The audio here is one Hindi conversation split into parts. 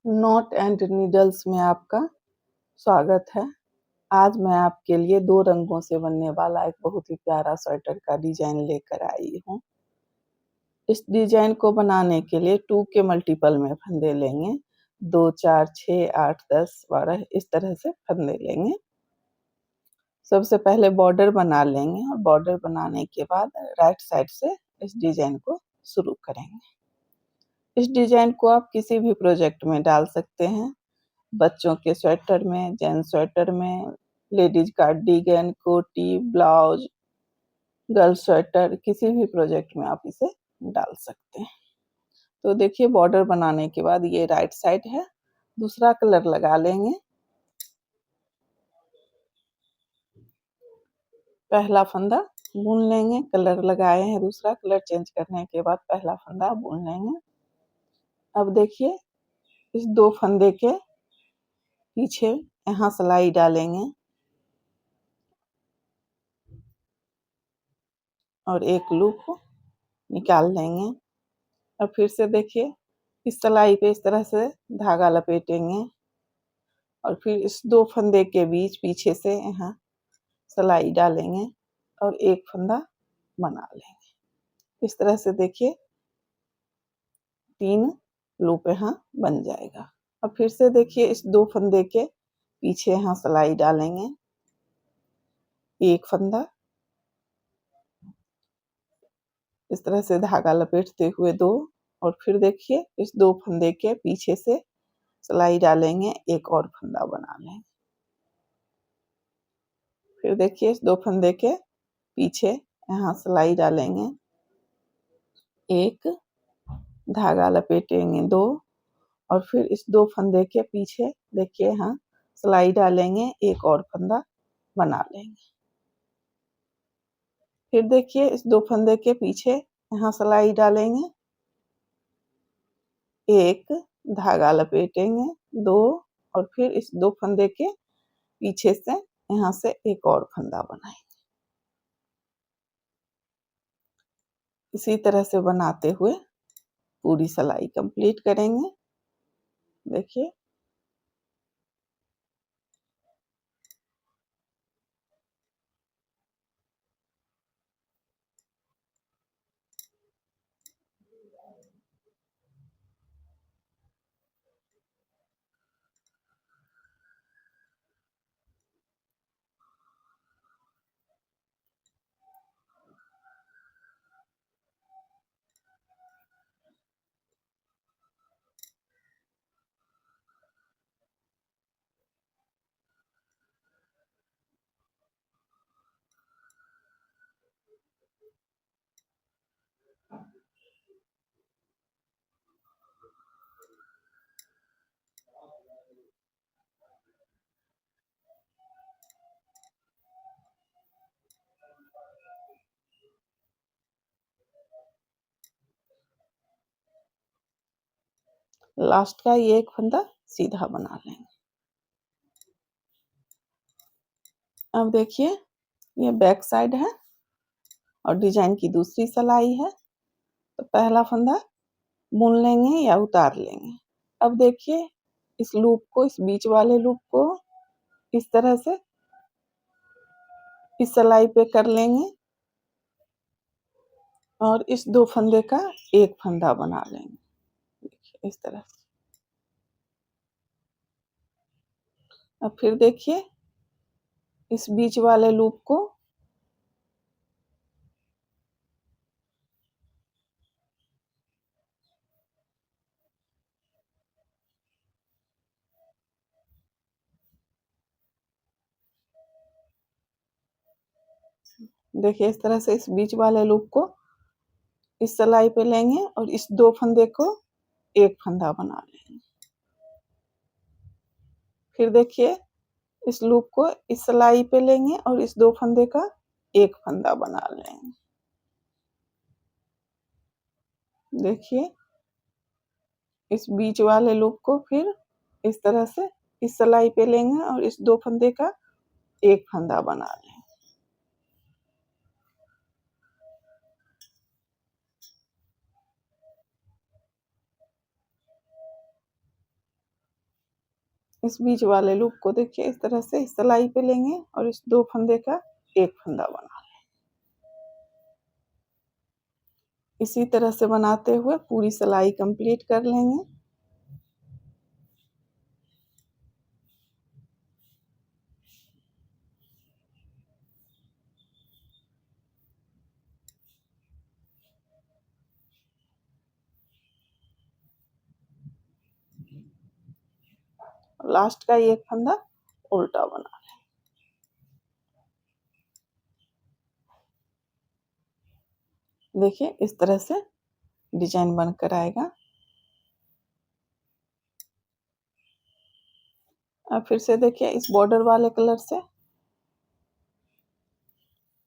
नॉट एंड नीडल्स में आपका स्वागत है। आज मैं आपके लिए 2 रंगों से बनने वाला एक बहुत ही प्यारा स्वेटर का डिज़ाइन लेकर आई हूँ। इस डिज़ाइन को बनाने के लिए 2 के मल्टीपल में फंदे लेंगे। 2, 4, 6, 8, 10, 12 इस तरह से फंदे लेंगे। सबसे पहले बॉर्डर बना लेंगे और बॉर्डर बनाने के बाद राइट साइड से इस डिज़ाइन को शुरू करेंगे। इस डिज़ाइन को आप किसी भी प्रोजेक्ट में डाल सकते हैं। बच्चों के स्वेटर में, जेंट्स स्वेटर में, लेडीज कार्डिगन, कोटी, ब्लाउज, गर्ल्स स्वेटर किसी भी प्रोजेक्ट में आप इसे डाल सकते हैं। तो देखिए बॉर्डर बनाने के बाद ये राइट साइड है, दूसरा कलर लगा लेंगे। पहला फंदा बुन लेंगे, कलर लगाए हैं, दूसरा कलर चेंज करने के बाद पहला फंदा बुन लेंगे। अब देखिए इस 2 फंदे के पीछे यहाँ सिलाई डालेंगे और एक लूप निकाल लेंगे। अब फिर से देखिए इस सिलाई पे इस तरह से धागा लपेटेंगे और फिर इस 2 फंदे के बीच पीछे से यहाँ सिलाई डालेंगे और एक फंदा बना लेंगे। इस तरह से देखिए 3 लूप यहाँ बन जाएगा। अब फिर से देखिए इस 2 फंदे के पीछे यहाँ सिलाई डालेंगे, एक फंदा, इस तरह से धागा लपेटते हुए 2 और फिर देखिए इस 2 फंदे के पीछे से सिलाई डालेंगे, एक और फंदा बना लेंगे। फिर देखिए इस 2 फंदे के पीछे यहाँ सिलाई डालेंगे, एक, धागा लपेटेंगे 2 और फिर इस 2 फंदे के पीछे देखिए यहाँ सिलाई डालेंगे, एक और फंदा बना लेंगे। फिर देखिए इस 2 फंदे के पीछे यहाँ सिलाई डालेंगे, एक, धागा लपेटेंगे 2 और फिर इस 2 फंदे के पीछे से यहाँ से एक और फंदा बनाएंगे। इसी तरह से बनाते हुए पूरी सिलाई कंप्लीट करेंगे। देखिए लास्ट का ये एक फंदा सीधा बना लेंगे। अब देखिए ये बैक साइड है और डिजाइन की दूसरी सिलाई है। तो पहला फंदा बुन लेंगे या उतार लेंगे। अब देखिए इस लूप को, इस बीच वाले लूप को इस तरह से इस सिलाई पे कर लेंगे और इस 2 फंदे का एक फंदा बना लेंगे। देखिए इस तरह से। अब फिर देखिए इस बीच वाले लूप को देखिए इस तरह से इस बीच वाले लूप को इस सिलाई पे लेंगे और इस 2 फंदे को एक फंदा बना लेंगे। फिर देखिए इस लूप को इस सिलाई पे लेंगे और इस 2 फंदे का एक फंदा बना लेंगे। देखिए इस बीच वाले लूप को फिर इस तरह से इस सिलाई पे लेंगे और इस 2 फंदे का एक फंदा बना लेंगे। इस बीच वाले लूप को देखिए इस तरह से इस सिलाई पे लेंगे और इस 2 फंदे का एक फंदा बना लें। इसी तरह से बनाते हुए पूरी सिलाई कंप्लीट कर लेंगे। लास्ट का एक फंदा उल्टा बना लें। देखिए इस तरह से डिजाइन बनकर आएगा। अब फिर से देखिए इस बॉर्डर वाले कलर से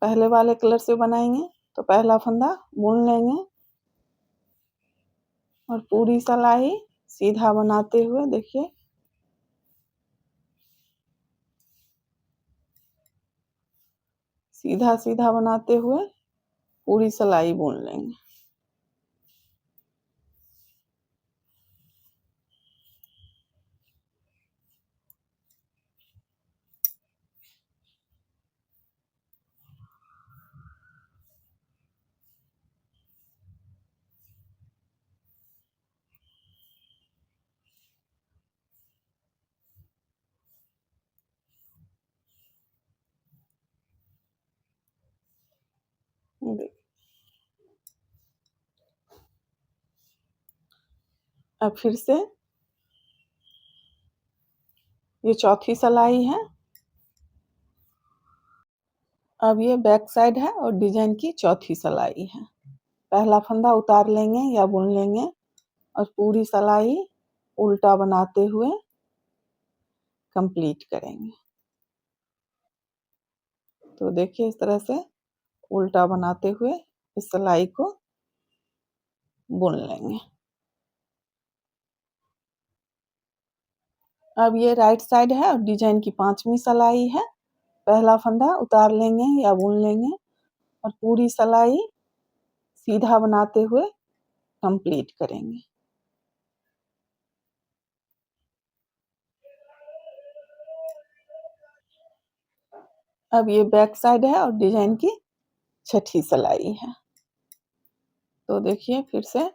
पहले वाले कलर से बनाएंगे तो पहला फंदा बुन लेंगे और पूरी सिलाई सीधा बनाते हुए देखिए सीधा सीधा बनाते हुए पूरी सिलाई बुन लेंगे। अब फिर से ये चौथी सिलाई है। अब ये बैक साइड है और डिजाइन की चौथी सिलाई है। पहला फंदा उतार लेंगे या बुन लेंगे और पूरी सिलाई उल्टा बनाते हुए कंप्लीट करेंगे। तो देखिए इस तरह से उल्टा बनाते हुए इस सिलाई को बुन लेंगे। अब ये राइट साइड है और डिजाइन की 5वीं सिलाई है। पहला फंदा उतार लेंगे या बुन लेंगे और पूरी सिलाई सीधा बनाते हुए कंप्लीट करेंगे। अब ये बैक साइड है और डिजाइन की 6ठी सिलाई है। तो देखिए फिर से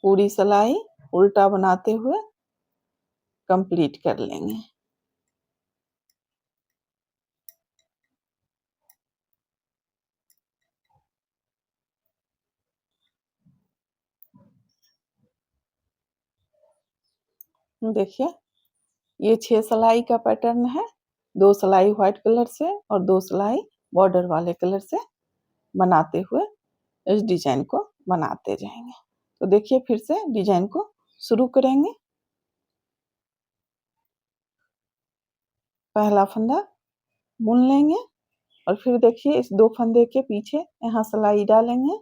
पूरी सिलाई उल्टा बनाते हुए कंप्लीट कर लेंगे। देखिए ये 6 सिलाई का पैटर्न है। 2 सिलाई व्हाइट कलर से और 2 सिलाई बॉर्डर वाले कलर से बनाते हुए इस डिजाइन को बनाते जाएंगे। तो देखिए फिर से डिजाइन को शुरू करेंगे। पहला फंदा बुन लेंगे और फिर देखिए इस 2 फंदे के पीछे यहाँ सिलाई डालेंगे।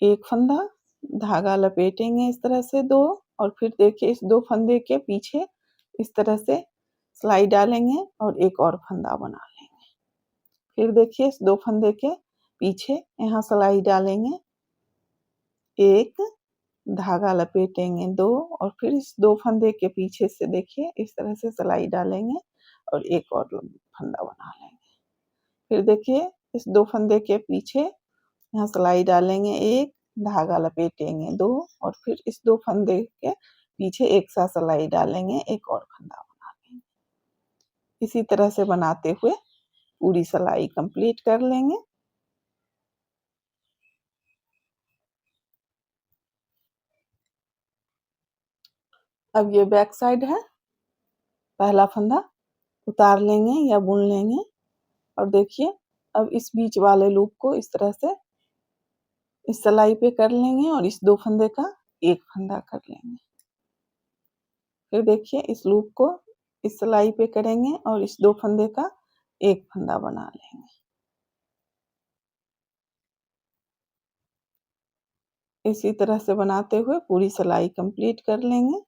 एक फंदा धागा लपेटेंगे इस तरह से 2 और फिर देखिए इस 2 फंदे के पीछे इस तरह से सिलाई डालेंगे और एक और फंदा बना लेंगे। फिर देखिए इस 2 फंदे के पीछे यहाँ सिलाई डालेंगे, एक धागा लपेटेंगे 2 और फिर इस 2 फंदे के पीछे से देखिए इस तरह से सिलाई डालेंगे और एक और फंदा बना लेंगे। फिर देखिए इस 2 फंदे के पीछे यहाँ सिलाई डालेंगे, एक धागा लपेटेंगे 2 और फिर इस 2 फंदे के पीछे एक साथ सिलाई डालेंगे, एक और फंदा बना लेंगे। इसी तरह से बनाते हुए पूरी सिलाई कंप्लीट कर लेंगे। अब ये बैक साइड है। पहला फंदा उतार लेंगे या बुन लेंगे और देखिए अब इस बीच वाले लूप को इस तरह से इस सिलाई पे कर लेंगे और इस 2 फंदे का एक फंदा कर लेंगे। फिर देखिए इस लूप को इस सिलाई पे करेंगे और इस 2 फंदे का एक फंदा बना लेंगे। इसी तरह से बनाते हुए पूरी सिलाई कंप्लीट कर लेंगे।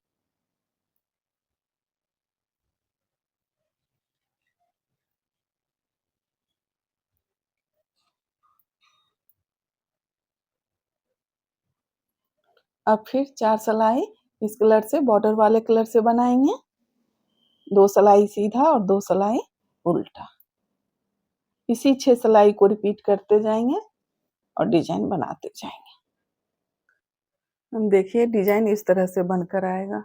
अब फिर 4 सिलाई इस कलर से बॉर्डर वाले कलर से बनाएंगे। 2 सिलाई सीधा और 2 सिलाई उल्टा। इसी 6 सिलाई को रिपीट करते जाएंगे और डिजाइन बनाते जाएंगे। हम देखिए डिजाइन इस तरह से बनकर आएगा।